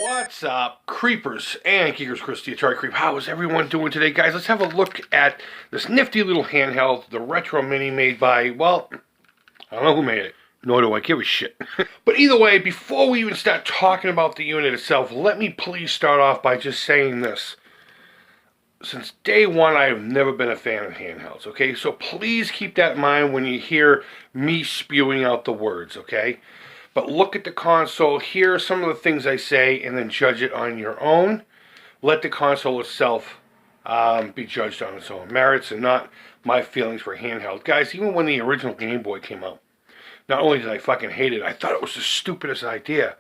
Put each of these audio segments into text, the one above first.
What's up, creepers and geekers? Chris, the Atari Creep. How is everyone doing today, guys? Let's have a look at this nifty little handheld, the Retro Mini, made by, well, I don't know who made it. Nor do I give a shit. But either way, before we even start talking about the unit itself, let me please start off by just saying this. Since day one, I have never been a fan of handhelds, okay? So please keep that in mind when you hear me spewing out the words, okay? But look at the console, here are some of the things I say, and then judge it on your own. Let the console itself be judged on its own merits and not my feelings for handheld. Guys, even when the original Game Boy came out, not only did I fucking hate it, I thought it was the stupidest idea.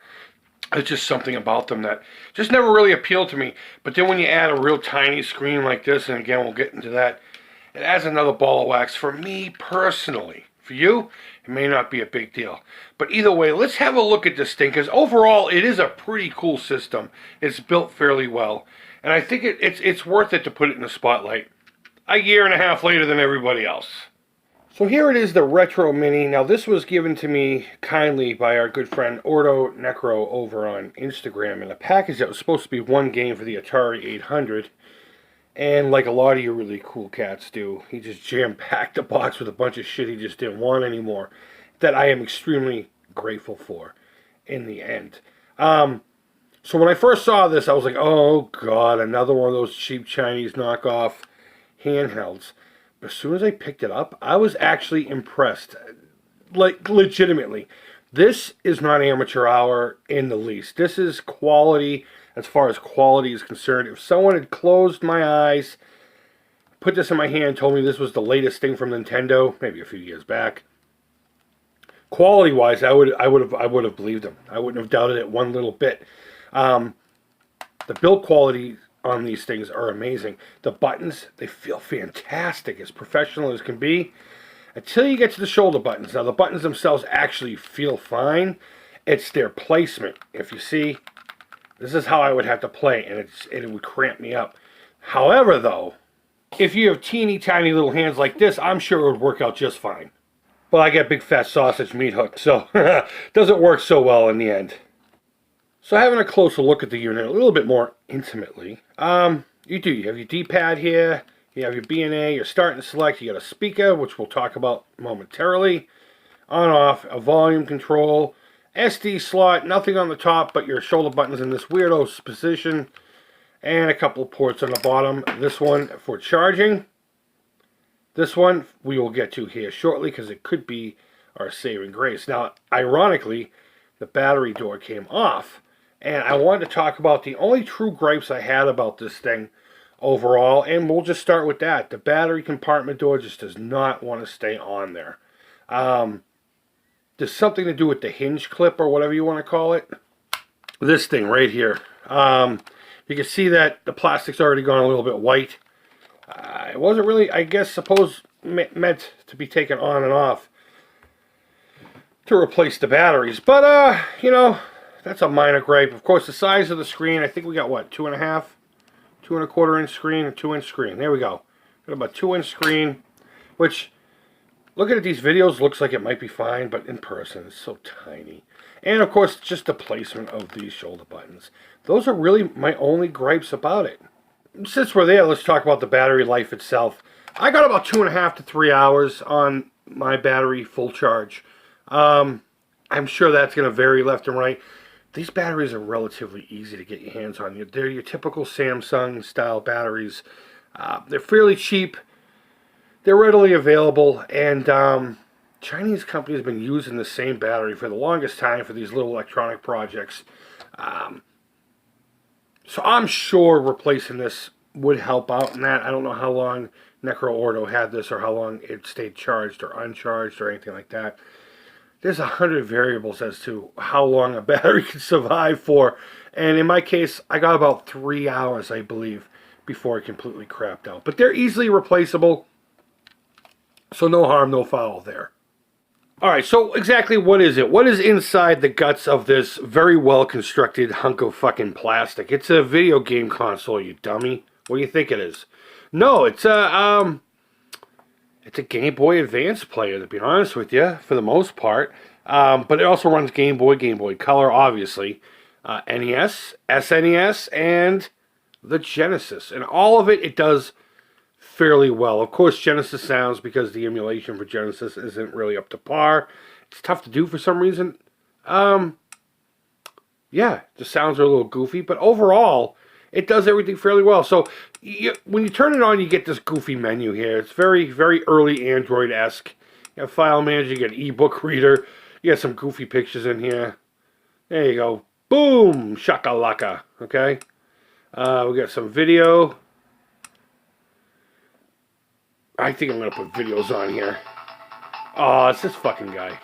It's just something about them that just never really appealed to me. But then when you add a real tiny screen like this, and again, we'll get into that, it adds another ball of wax for me personally. For you, it may not be a big deal. But either way, let's have a look at this thing, because overall, it is a pretty cool system. It's built fairly well. And I think it's worth it to put it in the spotlight a year and a half later than everybody else. So here it is, the Retro Mini. Now this was given to me kindly by our good friend Ordo Necro over on Instagram in a package that was supposed to be one game for the Atari 800. And like a lot of you really cool cats do, he just jam-packed the box with a bunch of shit he just didn't want anymore. That I am extremely grateful for in the end. So when I first saw this, I was like, oh god, another one of those cheap Chinese knockoff handhelds. But as soon as I picked it up, I was actually impressed. Like, legitimately. This is not amateur hour in the least. This is quality as far as quality is concerned. If someone had closed my eyes, put this in my hand, told me this was the latest thing from Nintendo, maybe a few years back, quality-wise, I would have believed them. I wouldn't have doubted it one little bit. The build quality on these things are amazing. The buttons, they feel fantastic, as professional as can be, until you get to the shoulder buttons. Now, the buttons themselves actually feel fine. It's their placement. If you see, this is how I would have to play, and it would cramp me up. However, though, if you have teeny tiny little hands like this, I'm sure it would work out just fine. But I got big fat sausage meat hooks, so doesn't work so well in the end. So having a closer look at the unit a little bit more intimately, you have your D-pad here, you have your B&A, your start and select, you got a speaker, which we'll talk about momentarily, on off, a volume control, SD slot, nothing on the top but your shoulder buttons in this weirdo position, and a couple of ports on the bottom. This one for charging. This one we will get to here shortly because it could be our saving grace. Now, ironically, the battery door came off. And I wanted to talk about the only true gripes I had about this thing overall, and we'll just start with that. The battery compartment door just does not want to stay on there. There's something to do with the hinge clip or whatever you want to call it. This thing right here. You can see that the plastic's already gone a little bit white. It wasn't really, I guess, meant to be taken on and off to replace the batteries. But, you know, that's a minor gripe. Of course, the size of the screen, I think we got, what, 2.5? 2.25 inch screen, a 2 inch screen. There we go. Got about 2 inch screen, which, looking at these videos, looks like it might be fine, but in person, it's so tiny. And, of course, just the placement of these shoulder buttons. Those are really my only gripes about it. Since we're there, let's talk about the battery life itself. I got about 2.5 to 3 hours on my battery full charge. I'm sure that's going to vary left and right. These batteries are relatively easy to get your hands on. They're your typical Samsung style batteries. They're fairly cheap. They're readily available. And Chinese companies have been using the same battery for the longest time for these little electronic projects. So I'm sure replacing this would help out in that. I don't know how long Necro Ordo had this or how long it stayed charged or uncharged or anything like that. There's 100 variables as to how long a battery can survive for. And in my case, I got about 3 hours, I believe, before it completely crapped out. But they're easily replaceable, so no harm, no foul there. Alright, so exactly what is it? What is inside the guts of this very well-constructed hunk of fucking plastic? It's a video game console, you dummy. What do you think it is? No, it's a Game Boy Advance player, to be honest with you, for the most part. But it also runs Game Boy Color, obviously. NES, SNES, and the Genesis. And all of it, it does fairly well. Of course, Genesis sounds, because the emulation for Genesis isn't really up to par. It's tough to do for some reason. Yeah, the sounds are a little goofy, but overall, it does everything fairly well. So when you turn it on, you get this goofy menu here. It's very, very early Android-esque. You have File Manager, you get an ebook reader, you got some goofy pictures in here. There you go. Boom! Shakalaka. Okay? We got some video. I think I'm going to put videos on here. Oh, it's this fucking guy.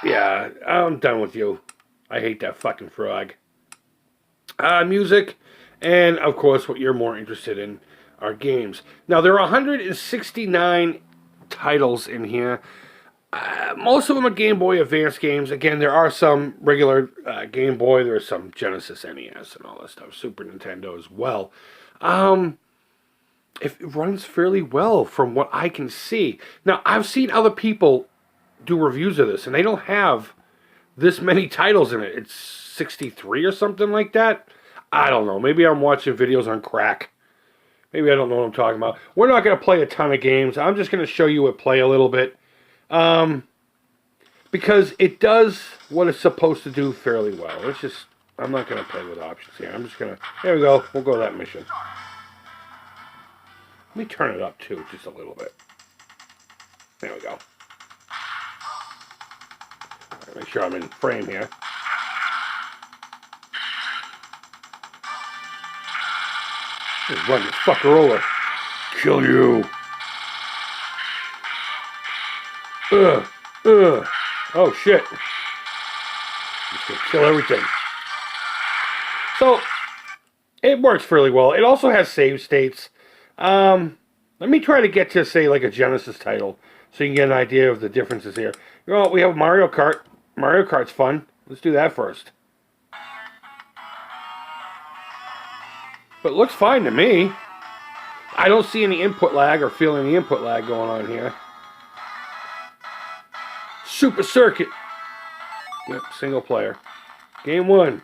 Yeah, I'm done with you. I hate that fucking frog. Music, and of course what you're more interested in are games. Now there are 169 titles in here. Most of them are Game Boy Advance games. Again, there are some regular Game Boy. There are some Genesis, NES, and all that stuff. Super Nintendo as well. It runs fairly well from what I can see. Now, I've seen other people do reviews of this, and they don't have this many titles in it. It's 63 or something like that. I don't know. Maybe I'm watching videos on crack. Maybe I don't know what I'm talking about. We're not going to play a ton of games. I'm just going to show you it play a little bit. Because it does what it's supposed to do fairly well. It's just, I'm not going to play with options here. I'm just going to, there we go. We'll go to that mission. Let me turn it up too, just a little bit. There we go. Make sure I'm in frame here. Just run this fucker over. Kill you. Oh shit. Just gonna kill everything. So, it works fairly well. It also has save states. Let me try to get to, say, like a Genesis title, so you can get an idea of the differences here. You know, we have Mario Kart. Mario Kart's fun. Let's do that first. But it looks fine to me. I don't see any input lag or feel any input lag going on here. Super Circuit. Yep, single player. Game 1.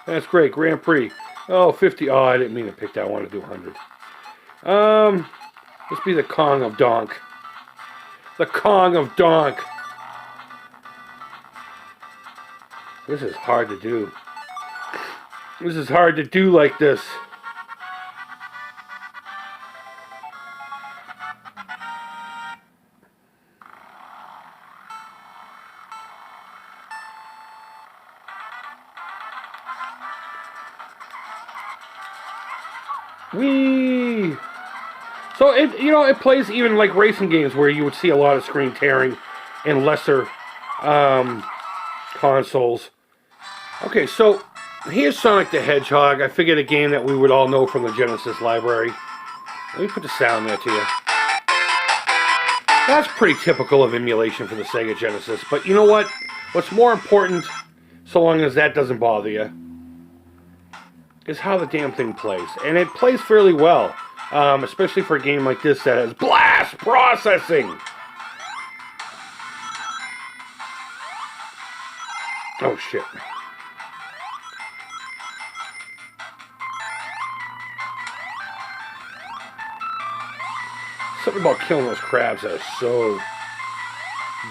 That's great. Grand Prix. Oh, 50. Oh, I didn't mean to pick that. I wanted to do 100. Let's be the Kong of Donk. The Kong of Donk. This is hard to do. This is hard to do like this. Whee! So it plays even like racing games where you would see a lot of screen tearing in lesser consoles. Okay, so here's Sonic the Hedgehog. I figured a game that we would all know from the Genesis library. Let me put the sound there to you. That's pretty typical of emulation for the Sega Genesis. But you know what? What's more important, so long as that doesn't bother you, is how the damn thing plays. And it plays fairly well. Especially for a game like this that has blast processing. Oh shit. Something about killing those crabs that are so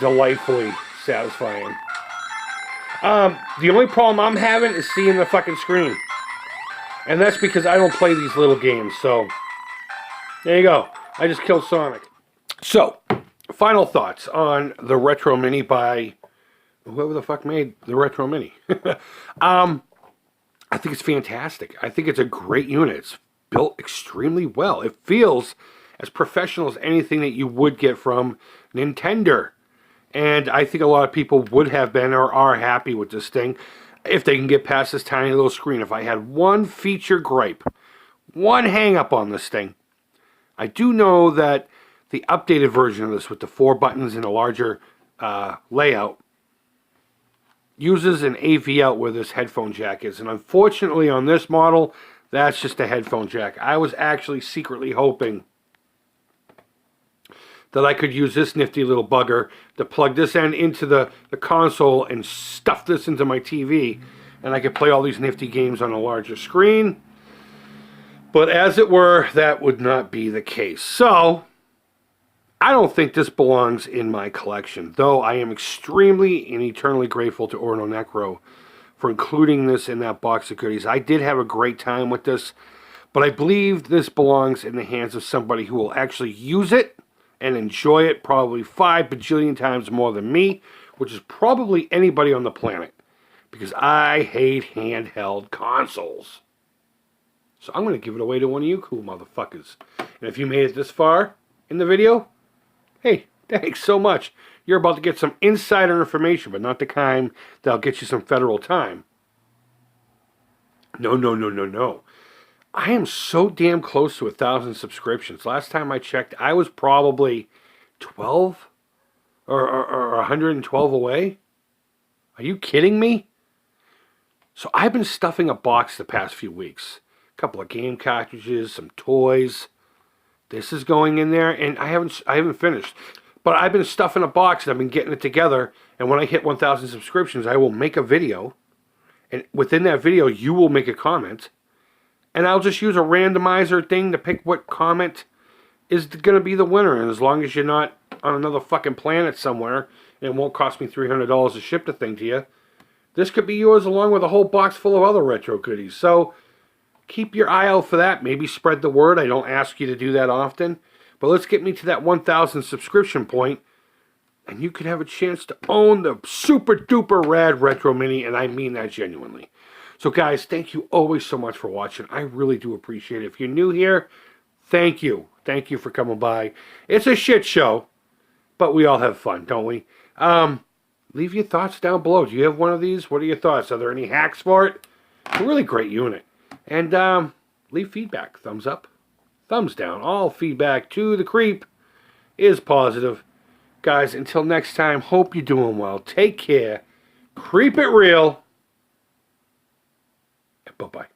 delightfully satisfying. The only problem I'm having is seeing the fucking screen. And that's because I don't play these little games, so there you go. I just killed Sonic. So, final thoughts on the Retro Mini by whoever the fuck made the Retro Mini. I think it's fantastic. I think it's a great unit. It's built extremely well. It feels as professional as anything that you would get from Nintendo. And I think a lot of people would have been or are happy with this thing if they can get past this tiny little screen. If I had one feature gripe, one hang up on this thing, I do know that the updated version of this with the 4 buttons and a larger layout uses an AV out where this headphone jack is. And unfortunately on this model, that's just a headphone jack. I was actually secretly hoping that I could use this nifty little bugger to plug this end into the console and stuff this into my TV, and I could play all these nifty games on a larger screen. But as it were, that would not be the case. So, I don't think this belongs in my collection, though I am extremely and eternally grateful to Orno Necro for including this in that box of goodies. I did have a great time with this, but I believe this belongs in the hands of somebody who will actually use it and enjoy it probably 5 bajillion times more than me, which is probably anybody on the planet, because I hate handheld consoles. So I'm going to give it away to one of you cool motherfuckers. And if you made it this far in the video, hey, thanks so much. You're about to get some insider information, but not the kind that'll get you some federal time. No. I am so damn close to 1,000 subscriptions. Last time I checked, I was probably 12 or 112 away. Are you kidding me? So I've been stuffing a box the past few weeks. A couple of game cartridges, some toys. This is going in there, and I haven't finished. But I've been stuffing a box, and I've been getting it together, and when I hit 1,000 subscriptions, I will make a video, and within that video, you will make a comment, and I'll just use a randomizer thing to pick what comment is going to be the winner, and as long as you're not on another fucking planet somewhere, and it won't cost me $300 to ship the thing to you, this could be yours along with a whole box full of other retro goodies. So keep your eye out for that. Maybe spread the word. I don't ask you to do that often. But let's get me to that 1,000 subscription point, and you could have a chance to own the super duper rad Retro Mini, and I mean that genuinely. So guys, thank you always so much for watching. I really do appreciate it. If you're new here, thank you. Thank you for coming by. It's a shit show, but we all have fun, don't we? Leave your thoughts down below. Do you have one of these? What are your thoughts? Are there any hacks for it? It's a really great unit. And leave feedback. Thumbs up, thumbs down. All feedback to the Creep is positive. Guys, until next time, hope you're doing well. Take care. Creep it real. And bye-bye.